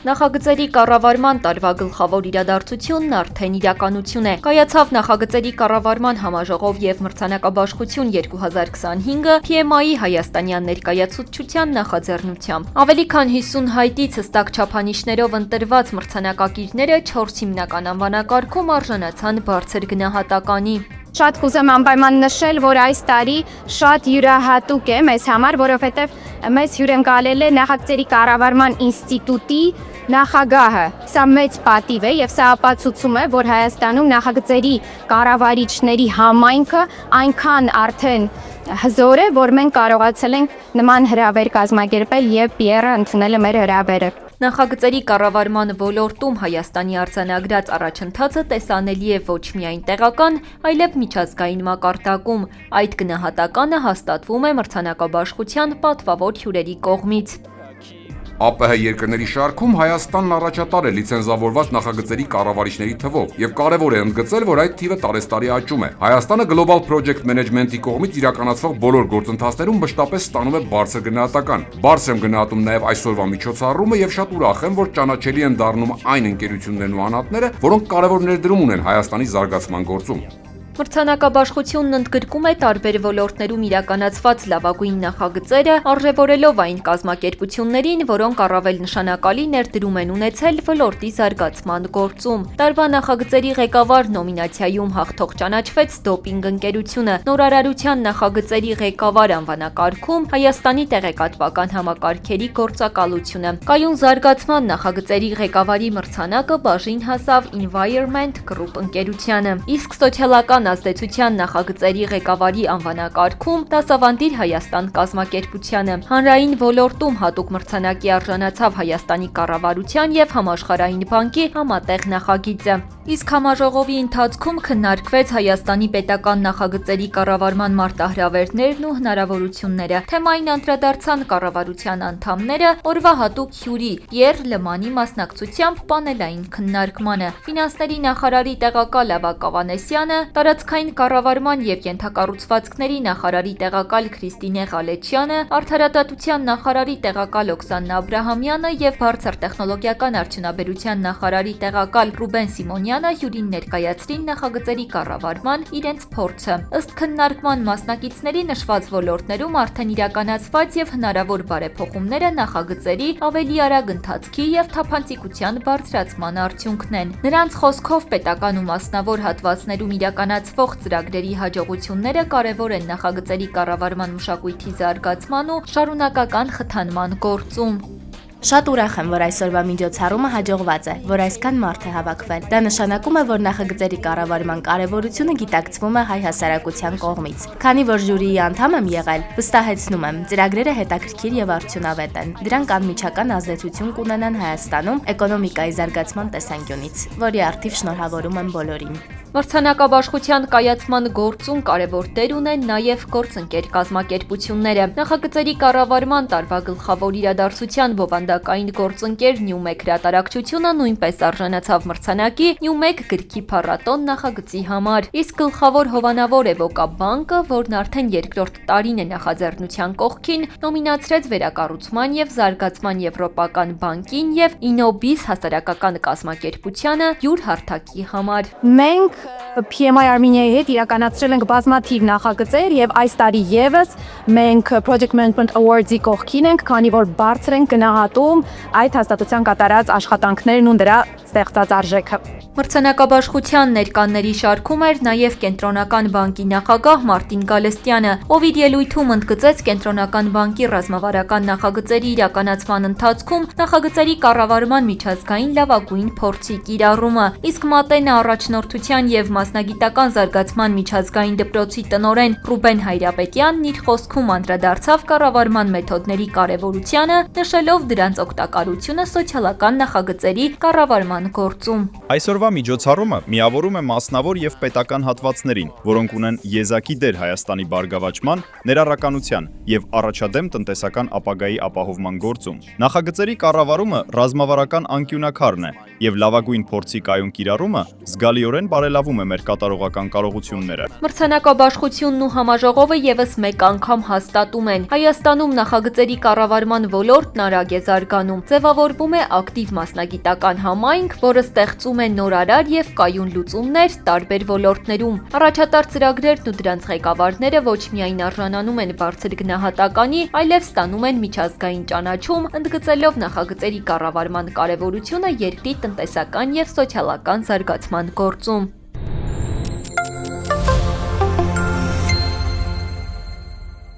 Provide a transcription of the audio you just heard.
Նախագծերի կառավարման տարվա գլխավոր իրադարձությունն արդեն իրականություն է։ Կայացավ նախագծերի կառավարման համաժողով և մրցանակաբաշխություն 2025-ը PMI-ի հայաստանյան ներկայացուցչության նախաձեռնությամբ։ Ավելի քան 50 հայտից հստակ չափանիշներով ընտրված մրցանակակիրները 4 հիմնական անվանակարգում արժանացան բարձր գնահատականի։ Շատ կուզեմ անպայման նշել, որ այս տարի շատ յուրահատուկ է մեզ համար, որովհետև մեզ հյուրընկալել է Նախագծերի կառավարման ինստիտուտի նախագահը։ Սա մեծ պատիվ է եւ սա ապացուցում է, որ Հայաստանում նախագծերի կառավարիչների համայնքը այնքան արդեն հզոր է, որ մենք կարողացել ենք նման հրավեր կազմակերպել եւ Պիերը ընդունել է մեր հրավերը։ Նախագծերի կառավարման ոլորտում Հայաստանի արձանագրած առաջընթացը տեսանելի է ոչ միայն տեղական, այլև միջազգային մակարդակում։ Այդ գնահատականը հաստատվում է մրցանակաբաշխության պատվավոր հյուրերի կողմից։ ԱՊՀ երկրների շարքում Հայաստանն առաջատար է լիցենզավորված նախագծերի կառավարիչների թվով եւ կարեւոր է ընդգծել, որ այդ թիվը տարեստարի աճում է։ Հայաստանը Global Project Management-ի կողմից իրականացվող բոլոր գործընթացներում մշտապես ստանում է բարձր գնահատական։ Բարձր եմ գնահատում նաեւ այսօրվա միջոցառումը եւ շատ ուրախ եմ, որ ճանաչելի են դառնում այն ընկերություններն ու անհատները, որոնք կարեւոր ներդրում ունեն Հայաստանի զարգացման գործում։ Մրցանակաբաշխությունն ընդգրկում է տարբեր ոլորտներում իրականացված լավագույն նախագծերը, արժևորելով այն կազմակերպություններին, որոնք առավել նշանակալի ներդրում են ունեցել ոլորտի զարգացման գործում։ Տարվա նախագծերի ղեկավար նոմինացիայում հաղթող ճանաչվեց դոպինգ ընկերությունը։ Նորարարության նախագծերի ղեկավար անվանակարգում Հայաստանի տեղեկատվական համակարգերի գործակալությունը։ Կայուն զարգացման նախագծերի ղեկավարի մրցանակը բաժին հասավ Environment Group ընկերությանը։ Իսկ սոցիալական ազդեցության նախագծերի ղեկավարի անվանակարգում Դասավանդիր Հայաստան կազմակերպությանը։ Հանրային ոլորտում հատուկ մրցանակի արժանացավ Հայաստանի կառավարության և Համաշխարհային բանկի համատեղ նախագիծը։ Իսկ համաժողովի ընթացքում քննարկվեց Հայաստանի պետական նախագծերի կառավարման մարտահրավերներն ու հնարավորությունները։ Թեմային անդրադարձան կառավարության անդամները օրվա հատուկ հյուրի Պիեր Լմանի մասնակցությամբ պանելային քննարկմանը։ Ֆինանսների նախարարի տեղակալ Ավագ Ավանեսյանը, տարածքային կառավարման և ենթակառուցվածքների նախարարի տեղակալ Քրիստինե Ղալեչյանը, արդարադատության նախարարի տեղակալ Օքսանա Աբրահամյանը և բարձր տեխնոլոգիական արդյունաբերության նախարարի տեղակալ Ռուբեն Սիմոնյանը հյուրին ներկայացրին նախագծերի կառավարման իրենց փորձը։ Ըստ քննարկման մասնակիցների նշված ոլորտներում արդեն իրականացված և հնարավոր բարեփոխումները նախագծերի ավելի արագ ընթացքի և թափանցիկության բարձրացման արդյունքն են։ Նրանց խոսքով պետական ու մասնավոր հատվածներում իրականացվող ծրագրերի հաջողությունները կարևոր են նախագծերի կառավարման մշակույթի զարգացման ու շարունակական խթանման գործում։ Շատ ուրախ եմ, որ այսօրվա միջոցառումը հաջողված է, որ այսքան մարդ է հավաքվել։ Դա նշանակում է, որ նախագծերի կառավարման կարևորությունը գիտակցվում է հայ հասարակության կողմից։ Քանի որ ժյուրիի անդամ եմ եղել, վստահեցնում եմ, ծրագրերը հետաքրքիր եւ արդյունավետ են։ Դրանք անմիջական ազդեցություն կունենան Հայաստանում էկոնոմիկայի զարգացման տեսանկյունից, որի առթիվ շնորհավորում եմ բոլորին։ Մրցանակաբաշխության կայացման գործում կարևոր դեր ունեն նաև գործընկեր կազմակերպությունները։ Նախագծերի կառավարման տարվա գլխավոր իրադարձության բովանդակային գործընկեր Newmec հրատարակչությունը նույնպես արժանացավ մրցանակի Newmec գրքի փառատոն նախագծի համար։ Իսկ գլխավոր հովանավոր Evoca բանկը, որն արդեն երկրորդ տարին է նախաձեռնության կողքին, նոմինացրեց Վերակառուցման և զարգացման եվրոպական բանկին և Innobis հասարակական կազմակերպությանը յուր հարթակի համար։ Մենք PMI Armenia-ի հետ իրականացրել ենք բազմաթիվ նախագծեր եւ այս տարի եւս մենք Project Management Awards-ի կողքին ենք, քանի որ բարձր ենք գնահատում այդ հաստատության կատարած աշխատանքներն ու դրա ստեղծած արժեքը։ Մրցանակաբաշխության ներկաների շարքում էր նաև Կենտրոնական բանկի նախագահ Մարտին Գալստյանը, ով իր ելույթում ընդգծեց Կենտրոնական բանկի ռազմավարական նախագծերի իրականացման ընթացքում նախագծերի կառավարման միջազգային լավագույն փորձի կիրառումը, իսկ Մատենը առաջնորդության և մասնագիտական զարգացման միջազգային դպրոցի տնօրեն Ռուբեն Հայրապետյանն իր խոսքում անդրադարձավ կառավարման մեթոդների կարևորությանը, նշելով դրանց օգտակարությունը սոցիալական նախագծերի կառավարման գործում։ Այսօրվա միջոցառումը միավորում է մասնավոր և պետական հատվածներին, որոնք ունեն եզակի դեր Հայաստանի բարգավաճման, ներառականության և առաջադեմ տնտեսական ապագայի ապահովման գործում։ Նախագծերի կառավարումը ռազմավարական անկյունաքարն է, և լավագույն փորձի կայուն կիրառումը զգալիորեն բարելավում գրավում է մեր կատարողական կարողությունները։ Մրցանակաբաշխությունն ու համաժողովը եւս մեկ անգամ հաստատում են. Հայաստանում նախագծերի կառավարման ոլորտն արագ է զարգանում։ Ձևավորվում է ակտիվ մասնագիտական համայնք, որը ստեղծում է նորարար եւ կայուն լուծումներ տարբեր ոլորտներում։ Առաջատար ծրագրերն ու դրանց ղեկավարները ոչ միայն արժանանում են բարձր գնահատականի, այլև ստանում են միջազգային ճանաչում, ընդգծելով նախագծերի կառավարման կարևորությունը երկրի տնտեսական եւ սոցիալական զարգացման գործում։